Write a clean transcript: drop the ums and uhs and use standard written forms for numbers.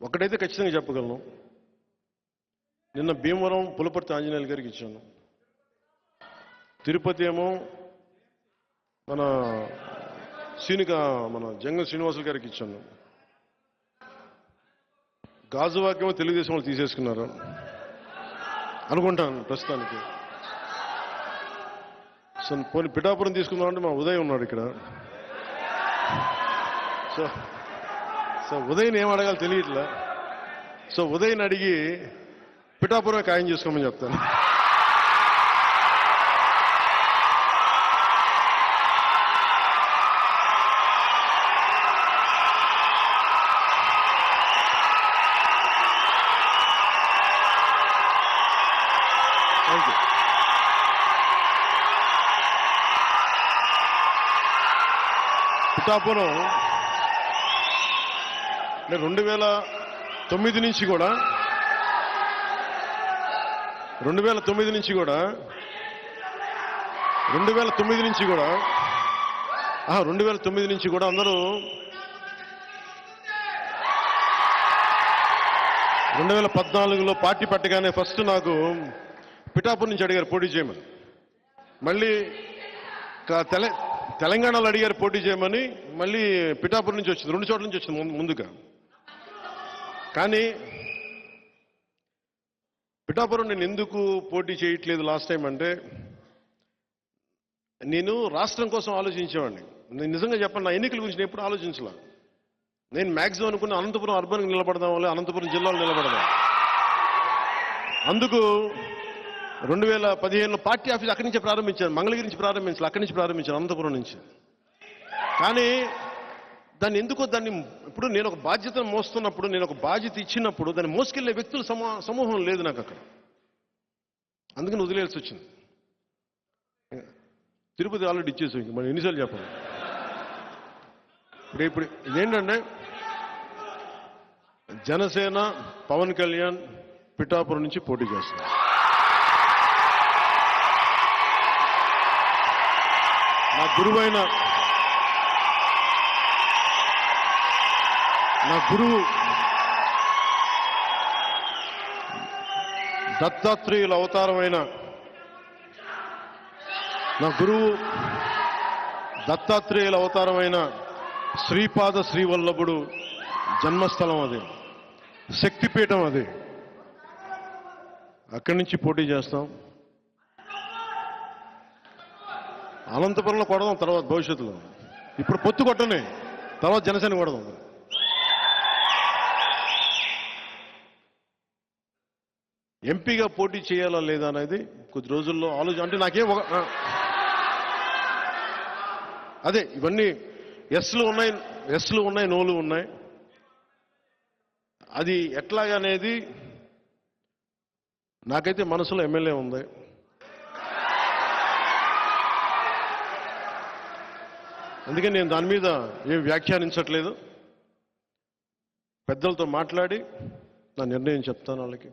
ఒకటైతే ఖచ్చితంగా చెప్పగలను, నిన్న భీమవరం పులపర్తి ఆంజనేయులు గారికి ఇచ్చాను. తిరుపతి ఏమో మన జంగం శ్రీనివాసులు గారికి ఇచ్చాను. గాజువాకేమో తెలుగుదేశం వాళ్ళు తీసేసుకున్నారు అనుకుంటాను ప్రస్తుతానికి. సో పోనీ పిఠాపురం తీసుకుందామంటే మా ఉదయ్ ఉన్నాడు ఇక్కడ. సో ఉదయ్ని ఏం అడగాలి తెలియట్లే. సో ఉదయ్ని అడిగి పిఠాపురం ఖాయం చేసుకోమని చెప్తాను. Thank you. పిఠాపురం నేను 2009 నుంచి కూడా 2009 నుంచి కూడా 2009 నుంచి కూడా అందరూ 2014లో పార్టీ పట్టగానే ఫస్ట్ నాకు పిఠాపురం నుంచి అడిగారు పోటీ చేయమని. మళ్ళీ తెలంగాణలో అడిగారు పోటీ చేయమని. మళ్ళీ పిఠాపురం నుంచి వచ్చింది, 2 చోట్ల నుంచి వచ్చింది ముందుగా. కానీ పిఠాపురం నేను ఎందుకు పోటీ చేయట్లేదు లాస్ట్ టైం అంటే, నేను రాష్ట్రం కోసం ఆలోచించేవాడిని. నేను నిజంగా చెప్పండి, నా ఎన్నికల గురించి నేను ఎప్పుడు ఆలోచించలే. నేను మ్యాక్సిమం అనుకున్న అనంతపురం అర్బన్కి నిలబడదాం, వల్ల అనంతపురం జిల్లాలో నిలబడదాం. అందుకు 2015లో పార్టీ ఆఫీస్ అక్కడి నుంచే ప్రారంభించాను, మంగళగిరి నుంచి ప్రారంభించాను, అక్కడి నుంచి ప్రారంభించాను, అనంతపురం నుంచి. కానీ దాన్ని ఇప్పుడు నేను ఒక బాధ్యతను మోస్తున్నప్పుడు, నేను ఒక బాధ్యత ఇచ్చినప్పుడు దాన్ని మోసుకెళ్లే వ్యక్తుల సమూహం లేదు నాకు అక్కడ. అందుకని వదిలేయాల్సి వచ్చింది. తిరుపతి ఆల్రెడీ ఇచ్చేసాం, ఇంక మనం ఎన్నిసార్లు చెప్పాలి. ఇప్పుడు ఇదేంటంటే జనసేన పవన్ కళ్యాణ్ పిఠాపురం నుంచి పోటీ చేస్తున్నారు. నా గురువు దత్తాత్రేయుల అవతారమైన శ్రీపాద శ్రీవల్లభుడు జన్మస్థలం అది, శక్తిపీఠం అది. అక్కడి నుంచి పోటీ చేస్తాం. అనంతపురంలో కొడదాం తర్వాత భవిష్యత్తులో. ఇప్పుడు పొత్తు కొట్టనే, తర్వాత జనసేన కొడదాం. ఎంపీగా పోటీ చేయాలా లేదా అనేది కొద్ది రోజుల్లో అంటే నాకేం అదే ఇవన్నీ ఎస్లు ఉన్నాయి, నోలు ఉన్నాయి. అది ఎట్లాగనేది నాకైతే మనసులో ఎమ్మెల్యే ఉంది. అందుకే నేను దాని మీద ఏం వ్యాఖ్యానించట్లేదు. పెద్దలతో మాట్లాడి నా నిర్ణయం చెప్తాను వాళ్ళకి.